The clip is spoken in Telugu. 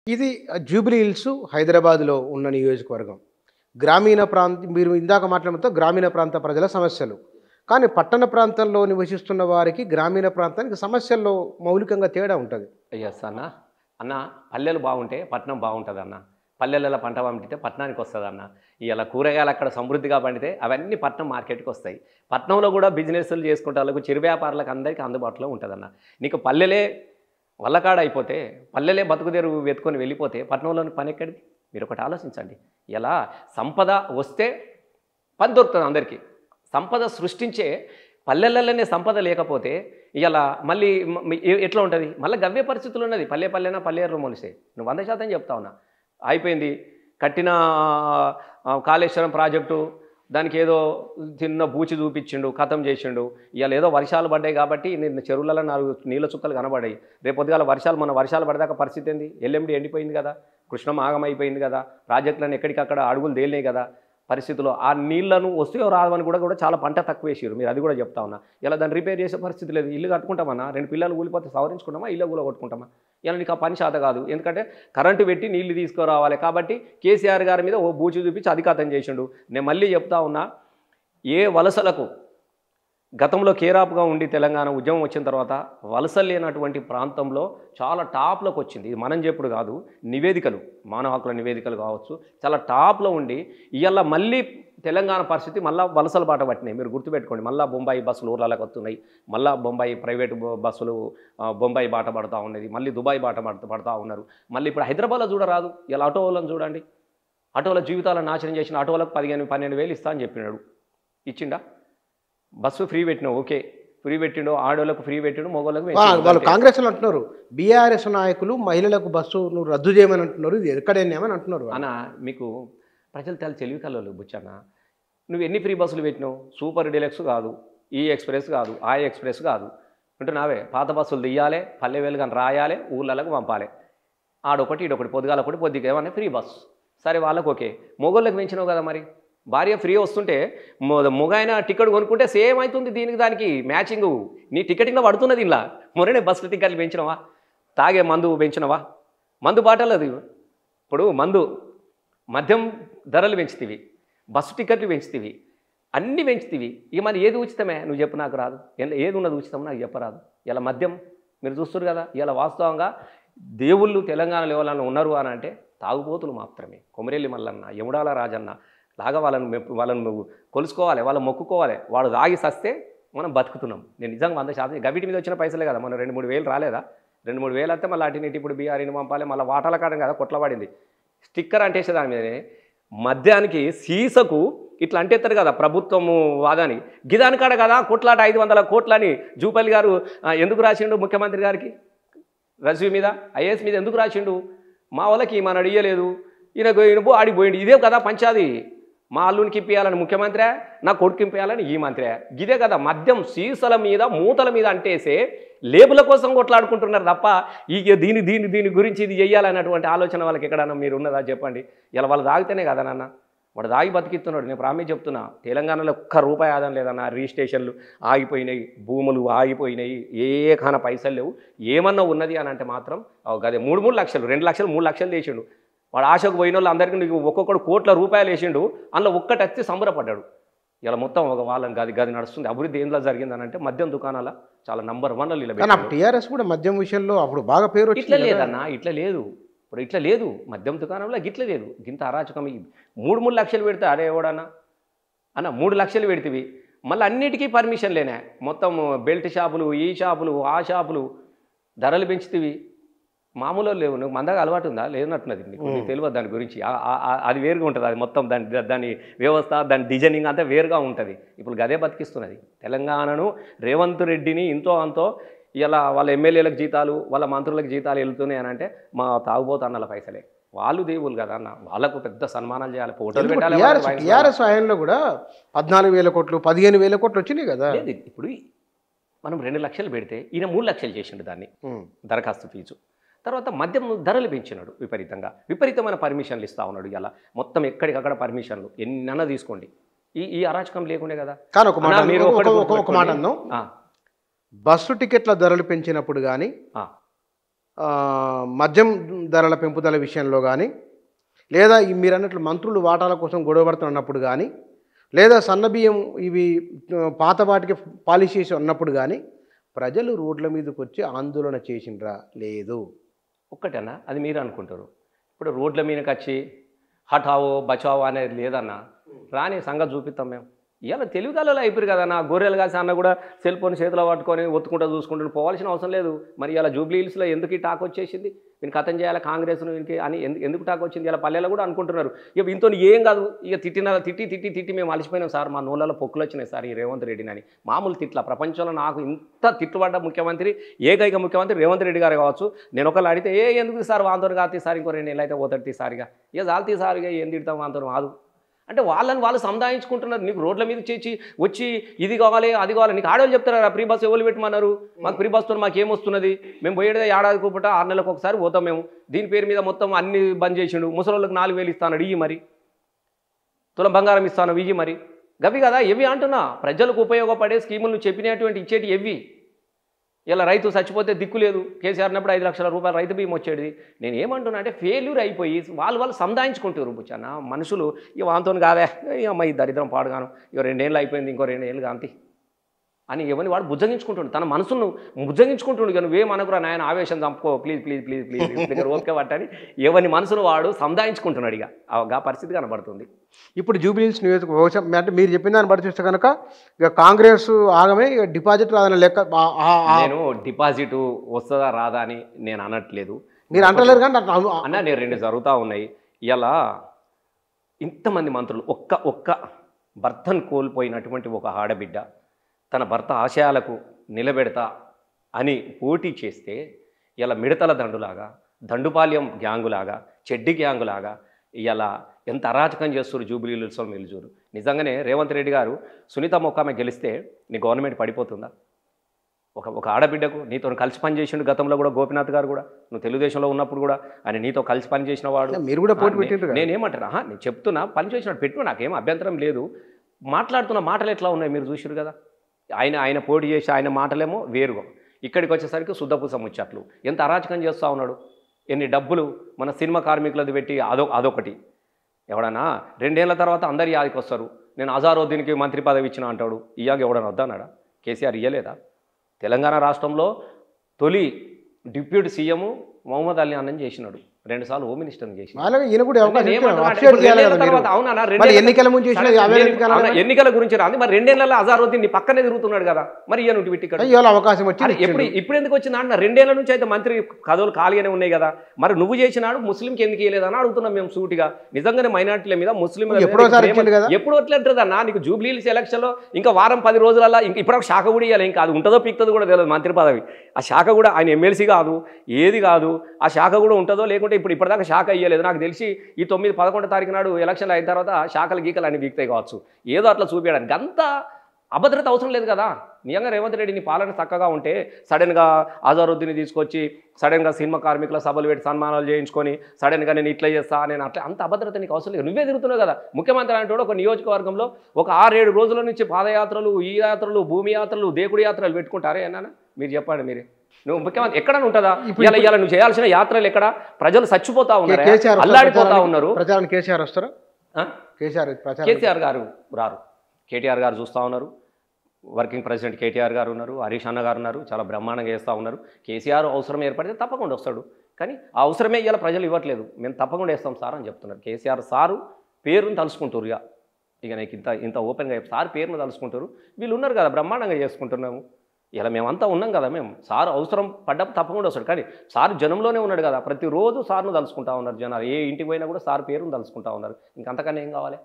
ఇది జూబ్లీ హిల్స్ హైదరాబాద్‌లో ఉన్న నియోజకవర్గం. గ్రామీణ మీరు ఇందాక మాట్లాడినతో గ్రామీణ ప్రాంత ప్రజల సమస్యలు. కానీ పట్టణ ప్రాంతంలో నివసిస్తున్న వారికి గ్రామీణ ప్రాంతానికి సమస్యల్లో మౌలికంగా తేడా ఉంటది. యెస్ అన్న. అన్న పల్లెలు బాగుంటే పట్నం బాగుంటదన్న. పల్లెలలో పంట పండితే పట్టణానికి వస్తదన్న. ఇయాల కూరగాయలు అక్కడ సమృద్ధిగా పండితే అవన్నీ పట్నం మార్కెట్‌కి వస్తాయి. పట్నంలో కూడా బిజినెస్‌లు చేసుకుంటాళ్ళకు, చిరు వ్యాపారులకు అందరికీ అందుబాటులో ఉంటదన్న. నీకు పల్లెలే వల్లకాడ అయిపోతే, పల్లెలే బతుకుదెరువు వెతుకొని వెళ్ళిపోతే పట్నంలోని పని ఎక్కడిది? మీరొకటి ఆలోచించండి. ఇలా సంపద వస్తే పని దొరుకుతుంది అందరికీ. సంపద సృష్టించే పల్లెలలోనే సంపద లేకపోతే ఇలా మళ్ళీ ఎట్లా ఉంటుంది? మళ్ళీ గవ్వే పరిస్థితులు ఉన్నది. పల్లె పల్లెనా పల్లెరు మొలిసే. నువ్వు 100% చెప్తా ఉన్నా. అయిపోయింది. కట్టిన కాళేశ్వరం ప్రాజెక్టు దానికి ఏదో చిన్న బూచి చూపించిండు, ఖతం చేసిండు. ఇవాళ ఏదో వర్షాలు పడ్డాయి కాబట్టి నిన్న చెరువులలో 4 నీళ్ళ చుక్కలు కనబడ్డాయి. రేపు పొద్దుగాల మొన్న వర్షాలు పడదాకా పరిస్థితి ఏంది? ఎల్ఎండి ఎండిపోయింది కదా, కృష్ణం ఆగమైపోయింది కదా, ప్రాజెక్టులను ఎక్కడికక్కడ అడుగులు తేలినాయి కదా. పరిస్థితుల్లో ఆ నీళ్లను వస్తాయో రావని కూడా చాలా పంట తక్కువ వేసారు. మీరు అది కూడా చెప్తా ఉన్నా. ఇలా దాన్ని రిపేర్ చేసే పరిస్థితి లేదు. ఇల్లు కట్టుకుంటామన్నా, 2 పిల్లలు కూలిపోతే సవరించుకుంటామా, ఇల్లు కూడా కొట్టుకుంటామా? ఇలా నీకు ఆ పని శాత కాదు. ఎందుకంటే కరెంటు పెట్టి నీళ్లు తీసుకురావాలి కాబట్టి కేసీఆర్ గారి మీద ఓ బూచి చూపించి అధికాతం చేసిండు. నేను మళ్ళీ చెప్తా ఉన్నా, ఏ వలసలకు గతంలో కేరాపుగా ఉండి తెలంగాణ ఉద్యమం వచ్చిన తర్వాత వలసలు లేనటువంటి ప్రాంతంలో చాలా టాప్లోకి వచ్చింది. ఇది మనం చెప్పుడు కాదు, నివేదికలు, మానవ హక్కుల నివేదికలు కావచ్చు, చాలా టాప్లో ఉండి ఇవాళ మళ్ళీ తెలంగాణ పరిస్థితి మళ్ళీ వలసల బాట పట్టినాయి. మీరు గుర్తుపెట్టుకోండి. మళ్ళీ బొంబాయి బస్సులు ఊర్లలోకి వస్తున్నాయి. మళ్ళీ బొంబాయి ప్రైవేటు బస్సులు బొంబాయి బాట పడుతూ ఉన్నది. మళ్ళీ దుబాయ్ బాట పడుతూ ఉన్నారు. మళ్ళీ ఇప్పుడు హైదరాబాద్లో చూడరాదు. ఇలా ఆటో వాళ్ళని చూడండి. ఆటోల జీవితాలను నాశనం చేసిన ఆటోలకు 15,000 ఇస్తా అని చెప్పినాడు. ఇచ్చిండా? బస్సు ఫ్రీ పెట్టినావు, ఓకే, ఫ్రీ పెట్టిండు. ఆడోళ్ళకు ఫ్రీ పెట్టిండు, మగోళ్ళకు వాళ్ళు కాంగ్రెస్లో అంటున్నారు బీఆర్ఎస్ నాయకులు మహిళలకు బస్సు నువ్వు రద్దు చేయమని అంటున్నారు. ఇది ఎక్కడైనామని అంటున్నారు. అన్న మీకు ప్రజలు తెలివి కలవాలి బుచ్చన్న. నువ్వు ఎన్ని ఫ్రీ బస్సులు పెట్టినావు? సూపర్ డీలక్స్ కాదు, ఈ ఎక్స్ప్రెస్ కాదు, ఆ ఎక్స్ప్రెస్ కాదు అంటున్నావే. పాత బస్సులు తీయాలి, పల్లె వెలుగని రాయాలి, ఊళ్ళకు పంపాలి. ఆడొకటి ఈడొకటి, పొద్దుగాల ఒకటి, పొద్దుగా ఏమన్నా ఫ్రీ బస్సు. సరే వాళ్ళకు ఓకే. మొగోళ్ళకి పెంచినావు కదా, మరి భార్య ఫ్రీ వస్తుంటే మొగైన టికెట్ కొనుక్కుంటే సేమ్ అవుతుంది. దీనికి దానికి మ్యాచింగు. నీ టికెట్ ఇంకా పడుతున్నది. ఇలా మొన్ననే బస్సుల టికెట్లు పెంచినవా? తాగే మందు పెంచినవా? మందు బాటలు అది. ఇప్పుడు మద్యం ధరలు పెంచుతీవి, బస్సు టికెట్లు పెంచుతీవి, అన్నీ పెంచుతీవి. ఇక మరి ఏది ఉచితమే? నువ్వు చెప్పు, నాకు రాదు. ఏది ఉన్నది ఉచితం నాకు చెప్పరాదు. ఇలా మద్యం మీరు చూస్తారు కదా. ఇలా వాస్తవంగా దేవుళ్ళు తెలంగాణలో ఎవరైనా ఉన్నారు అని అంటే తాగుబోతులు మాత్రమే. కొమరెల్లి మల్లన్న, యముడాల రాజన్న లాగా వాళ్ళను కొలుసుకోవాలి, వాళ్ళని మొక్కుకోవాలి. వాడు తాగి సస్తే మనం బతుకుతున్నాం. నేను నిజంగా 100% గవిటి మీద వచ్చిన పైసలే కదా. మనం 2-3 వేలు రాలేదా? 2-3 వేలు అయితే మళ్ళీ అటు ఇప్పుడు బీఆర్ని పంపాలి, మళ్ళీ వాటాల కాడం కదా కొట్లబడింది. స్టిక్కర్ అంటేసే దాని మీదనే మద్యానికి సీసకు ఇట్లా అంటేస్తారు కదా ప్రభుత్వము వాదాని. గిదాని కాడ కదా కొట్లాట 500 కోట్లని జూపల్లి గారు ఎందుకు రాసిండు ముఖ్యమంత్రి గారికి? రజ్వీ మీద, ఐఏఎస్ మీద ఎందుకు రాసిండు? మా వాళ్ళకి మన అడిగలేదు, ఈయన ఆడిపోయిండు. ఇదే కదా పంచాది. మా అల్లునికి ఇప్పియాలని ముఖ్యమంత్రి, నా కొడుకు ఇప్పియాలని ఈ మంత్రి. ఇదే కదా మద్యం సీసల మీద మూతల మీద అంటేసే లేబుల కోసం కొట్లాడుకుంటున్నారు తప్ప ఇక దీని గురించి ఇది చెయ్యాలన్నటువంటి ఆలోచన వాళ్ళకి ఎక్కడన్నా మీరు ఉన్నదా చెప్పండి. ఇలా వాళ్ళు తాగితేనే కదా నాన్న వాడు తాగి బతికిస్తున్నాడు. నేను ప్రామిస్ చెప్తున్నా, తెలంగాణలో ₹1 ఆదాయం లేదన్న. రిజిస్ట్రేషన్లు ఆగిపోయినాయి, భూములు ఆగిపోయినాయి, ఏ కాన పైసలు లేవు. ఏమన్నా ఉన్నది అని అంటే మాత్రం గదే 3 లక్షలు, 2 లక్షలు, 3 లక్షలు వేసిండు. వాడు ఆశకు పోయిన వాళ్ళు అందరికీ నీకు ఒక్కొక్కడు ₹1,00,00,000 వేసిండు. అందులో ఒక్కటి వచ్చి సంబరపడ్డాడు. ఇలా మొత్తం ఒక వాళ్ళని గది నడుస్తుంది. అభివృద్ధి ఏంలో జరిగిందని అంటే మద్యం దుకాణాల చాలా నంబర్ 1 ఇలా. టీఆర్ఎస్ కూడా మద్యం విషయంలో అప్పుడు బాగా పేరు. ఇట్లా లేదన్న, ఇట్లా లేదు. ఇప్పుడు ఇట్లా లేదు మద్యం దుకాణంలో, గిట్ల లేదు. గింత అరాచకం. 3 లక్షలు పెడితే అరే ఎవడన్నా అన్న 3 లక్షలు పెడితివి. మళ్ళీ అన్నిటికీ పర్మిషన్ లేనే. మొత్తం బెల్ట్ షాపులు, ఈ షాపులు, ఆ షాపులు, ధరలు పెంచుతీవి. మామూలు లేవు. నువ్వు మందగా అలవాటు ఉందా? లేనట్టున్నది. నీకు తెలియదు దాని గురించి. అది వేరుగా ఉంటుంది. అది మొత్తం దాని వ్యవస్థ, దాని డిజైనింగ్ అంతా వేరుగా ఉంటుంది. ఇప్పుడు గదే బతికిస్తున్నది తెలంగాణను. రేవంత్ రెడ్డిని ఇంతో అంతో ఇలా వాళ్ళ ఎమ్మెల్యేలకు జీతాలు, వాళ్ళ మంత్రులకు జీతాలు వెళ్తున్నాయి అని అంటే మా తాగుబోతు అన్నల పైసలే. వాళ్ళు దేవుళ్ళు కదా అన్న, వాళ్ళకు పెద్ద సన్మానాలు చేయాలి, ఫోటోలు పెట్టాలి. టీఆర్ఎస్ ఆయనలో కూడా 14,000 కోట్లు, 15,000 కోట్లు వచ్చినాయి కదా. ఇప్పుడు మనం 2 లక్షలు పెడితే ఈయన 3 లక్షలు చేసిండు దాన్ని దరఖాస్తు ఫీజు. తర్వాత మద్యం ధరలు పెంచినాడు విపరీతమైన పర్మిషన్లు ఇస్తా ఉన్నాడు. ఇలా మొత్తం ఎక్కడికక్కడ పర్మిషన్లు ఎన్నన్నా తీసుకోండి. ఈ అరాచకం లేకుండే కదా. కానీ ఒక మాట అన్నాం, బస్సు టికెట్ల ధరలు పెంచినప్పుడు కానీ మద్యం ధరల పెంపుదల విషయంలో కానీ, లేదా మీరు అన్నట్లు మంత్రులు వాటాల కోసం గొడవ పడుతున్నప్పుడు కానీ, లేదా సన్నబియ్యం ఇవి పాత వాటికి పాలిష్ చేసి ఉన్నప్పుడు కానీ ప్రజలు రోడ్ల మీదకి వచ్చి ఆందోళన చేసిండ్రా? లేదు. ఒక్కటేనా అది మీరు అనుకుంటారు. ఇప్పుడు రోడ్ల మీదకి వచ్చి హఠావో బచావో అనేది లేదన్నా, రాని సంగతి చూపిస్తాం మేము. ఇవాళ తెలివితలలో అయిపోయారు కదన్నా. గొర్రెలు కాసి అన్న కూడా సెల్ ఫోన్ చేతిలో పట్టుకొని ఒత్తుకుంటూ చూసుకుంటూ పోవాల్సిన అవసరం లేదు. మరి ఇలా జూబ్లీ హిల్స్లో ఎందుకు ఈ టాక్ వచ్చేసింది? వీనికి ఖతం చేయాలి కాంగ్రెస్ను వీనికి అని ఎందుకు టాక్ వచ్చింది? ఇలా పల్లెల్లో కూడా అనుకుంటున్నారు. ఇక ఇంతో ఏం కాదు, ఇక తిట్టి మేము అలిసిపోయినాం సార్, మా నోళ్ళలో పొక్కులు వచ్చినాయి సార్ ఈ రేవంత్ రెడ్డిని అని. మామూలు తిట్ల ప్రపంచంలో నాకు ఇంత తిట్టుబడ్డ ముఖ్యమంత్రి, ఏకైక ముఖ్యమంత్రి రేవంత్ రెడ్డి గారు కావచ్చు. నేను ఒకళ్ళు అడిగితే ఎందుకు సార్ వాంతో కాదు సార్, ఇంకో 2 నెలలు అయితే పోతాడు సారిగా, ఇక చాలు సార్, ఇక ఏం తిడతాం వాంతో కాదు అంటే వాళ్ళు సంధాయించుకుంటున్నారు. నీకు రోడ్ల మీద వచ్చి ఇది కావాలి అది కావాలి. నీకు ఆడవాళ్ళు చెప్తారా ఫ్రీ బస్ ఎవరు పెట్టమన్నారు? మాకు ఫ్రీ బస్తో మాకు ఏమొస్తున్నది? మేము పోయేదే ఏడాది కూపట 6 నెలలకు ఒకసారి పోతాం మేము. దీని పేరు మీద మొత్తం అన్ని బంద్ చేసిండు. ముసలోళ్ళకి 4,000 ఇస్తాను ఇయ్యి, మరి తులం బంగారం ఇస్తాను ఇయ్యి, మరి గవి కదా ఎవి అంటున్నా. ప్రజలకు ఉపయోగపడే స్కీములు చెప్పినటువంటి ఇచ్చేటి ఎవి? ఇలా రైతు చచ్చిపోతే దిక్కు లేదు. కేసీఆర్ అన్నప్పుడు 5 లక్షల రూపాయలు రైతు బీమా వచ్చేది. నేను ఏమంటున్నా అంటే ఫెయిల్యూర్ అయిపోయి వాళ్ళు సంధాయించుకుంటారు బుచ్చన్న మనుషులు. ఇక వాంతో కాదే అమ్మ ఈ దరిద్రం పాడుగాను, ఇక 2 ఏళ్ళు అయిపోయింది, ఇంకో 2 ఏళ్ళు కాంతి అని ఎవరిని వాడు బుజ్జగించుకుంటుండు, తన మనసును బుజ్జగించుకుంటుండు. ఇక నువ్వేం అనుకురా నాయన, ఆవేశం చంపుకో ప్లీజ్ ప్లీజ్ ప్లీజ్ ప్లీజ్ దగ్గర ఓపిక పట్టని ఎవరిని మనసును వాడు సంధాయించుకుంటున్నాడు. ఇక ఆ పరిస్థితి కనబడుతుంది ఇప్పుడు జూబ్లీ హిల్స్ నియోజకవర్గం. అంటే మీరు చెప్పిన దాన్ని బట్టి చూస్తే కనుక ఇక కాంగ్రెస్ ఆగమే, ఇక డిపాజిట్ రాదన్న లెక్క. నేను డిపాజిట్ వస్తుందా రాదా అని నేను అనట్లేదు, మీరు అంటలేరు కానీ అన్న నేను 2 జరుగుతూ ఉన్నాయి. ఇలా ఇంతమంది మంత్రులు ఒక్క భర్తను కోల్పోయినటువంటి ఒక ఆడబిడ్డ తన భర్త ఆశయాలకు నిలబెడతా అని పోటీ చేస్తే ఇలా మిడతల దండులాగా, దండుపాల్యం గ్యాంగులాగా, చెడ్డి గ్యాంగులాగా ఇలా ఎంత అరాచకం చేస్తారు జూబ్లీ హిల్స్లో మెలుజూరు. నిజంగానే రేవంత్ రెడ్డి గారు సునీత మొక్కమే గెలిస్తే నీ గవర్నమెంట్ పడిపోతుందా? ఒక ఆడబిడ్డకు నీతో కలిసి పనిచేసిండు గతంలో కూడా గోపీనాథ్ గారు కూడా, నువ్వు తెలుగుదేశంలో ఉన్నప్పుడు కూడా ఆయన నీతో కలిసి పనిచేసిన వాడు. మీరు కూడా పోటీ పెట్టిండ్రు. నేనేమంటారా, నేను చెప్తున్నా పని చేసినట్టు పెట్టు, నాకేం అభ్యంతరం లేదు. మాట్లాడుతున్న మాటలు ఎట్లా ఉన్నాయి మీరు చూసారు కదా. ఆయన పోటీ చేసి ఆయన మాటలేమో వేరుగా, ఇక్కడికి వచ్చేసరికి శుద్ధపూస ముచ్చట్లు. ఎంత అరాచకం చేస్తూ ఉన్నాడు. ఎన్ని డబ్బులు మన సినిమా కార్మికులది పెట్టి అదొకటి. ఎవడన్నా 2 ఏళ్ల తర్వాత అందరు యాదికి వస్తారు. నేను అజారుద్దీన్కి మంత్రి పదవి ఇచ్చిన అంటాడు. ఇయ్యాక ఎవడన్నా వద్దన్నాడా? కేసీఆర్ ఇయ్యలేదా? తెలంగాణ రాష్ట్రంలో తొలి డిప్యూటీ సీఎం మొహమ్మద్ అలీ అన్నని చేసినాడు, 2 సార్లు హోమ్ మినిస్టర్ని చేసి. ఎన్నికల గురించి రాదు మరి 2 ఏళ్లలో అజారుద్దీన్ నీ పక్కనే తిరుగుతున్నాడు కదా, మరి ఇయ్య పెట్టి అవకాశం వచ్చింది. ఇప్పుడు ఎందుకు వచ్చిందా అన్న? 2 ఏళ్ల నుంచి అయితే మంత్రి కథలు ఖాళీగానే ఉన్నాయి కదా, మరి నువ్వు చేసినాడు ముస్లింకి ఎందుకు ఇయ్యలేదని అడుగుతున్నాం మేము సూటిగా. నిజంగానే మైనార్టీల మీద ముస్లిం ఎప్పుడు ఎట్లంటుందన్నా? నీకు జూబ్లీ హిల్స్ ఎలక్షన్లో ఇంకా వారం 10 రోజులలో ఇప్పుడు ఒక శాఖ కూడా ఇవ్వాలి. ఇంకా అది ఉంటుందో పిక్తుందో కూడా తెలియదు మంత్రి పదవి. ఆ శాఖ కూడా ఆయన ఎమ్మెల్సీ కాదు, ఏది కాదు. ఆ శాఖ కూడా ఉంటుందో లేకుంటే ఇప్పటిదాకా శాఖ ఇయ్యలేదు. నాకు తెలిసి ఈ 9-11 తారీఖు నాడు ఎలక్షన్లు అయిన తర్వాత శాఖలు గీకలు అన్ని వీక్తాయి కావచ్చు, ఏదో అట్లా చూపించడానికి. అంత అభద్రత అవసరం లేదు కదా. నిజంగా రేవంత్ రెడ్డి నీ పాలన చక్కగా ఉంటే సడన్గా అజారుద్దీన్ని తీసుకొచ్చి సడన్గా సినిమా కార్మికుల సభలు పెట్టి సన్మానాలు చేయించుకొని సడన్గా నేను ఇట్లా చేస్తా, నేను అట్లా, అంత అభద్రత నీకు అవసరం లేదు. నువ్వే తిరుగుతున్నావు కదా. ముఖ్యమంత్రి అంటే ఒక నియోజకవర్గంలో ఒక 6-7 రోజుల నుంచి పాదయాత్రలు, ఈ యాత్రలు, భూమి యాత్రలు, దేకుడి యాత్రలు పెట్టుకుంటారే అన్నా? మీరు చెప్పండి. మీరు నువ్వు ముఖ్యమంత్రి ఎక్కడ ఉంటుందా? ఇలా నువ్వు చేయాల్సిన యాత్రలు ఎక్కడ? ప్రజలు చచ్చిపోతా ఉన్నారు, అల్లాడిపోతా ఉన్నారు. కేసీఆర్ వస్తారా? కేసీఆర్ గారు రారు. కేటీఆర్ గారు చూస్తూ ఉన్నారు. వర్కింగ్ ప్రెసిడెంట్ కేటీఆర్ గారు ఉన్నారు, హరీష్ అన్న గారు ఉన్నారు, చాలా బ్రహ్మాండంగా చేస్తూ ఉన్నారు. కేసీఆర్ అవసరం ఏర్పడితే తప్పకుండా వస్తాడు. కానీ ఆ అవసరమే ఇలా ప్రజలు ఇవ్వట్లేదు. మేము తప్పకుండా వేస్తాం సార్ అని చెప్తున్నారు. కేసీఆర్ సారు పేరును తలుసుకుంటారు. ఇక నీకు ఇంత ఓపెన్గా సార్ పేరును తలుసుకుంటారు. వీళ్ళు ఉన్నారు కదా, బ్రహ్మాండంగా చేసుకుంటున్నాము. ఇలా మేమంతా ఉన్నాం కదా. మేము సార్ అవసరం పడ్డప్పుడు తప్పకుండా వస్తాడు. కానీ సార్ జనంలోనే ఉన్నాడు కదా, ప్రతిరోజు సార్ను తలుసుకుంటా ఉన్నారు జనాలు. ఏ ఇంటికి పోయినా కూడా సార్ పేరును తలుసుకుంటా ఉన్నారు. ఇంకంతకన్నా ఏం కావాలి?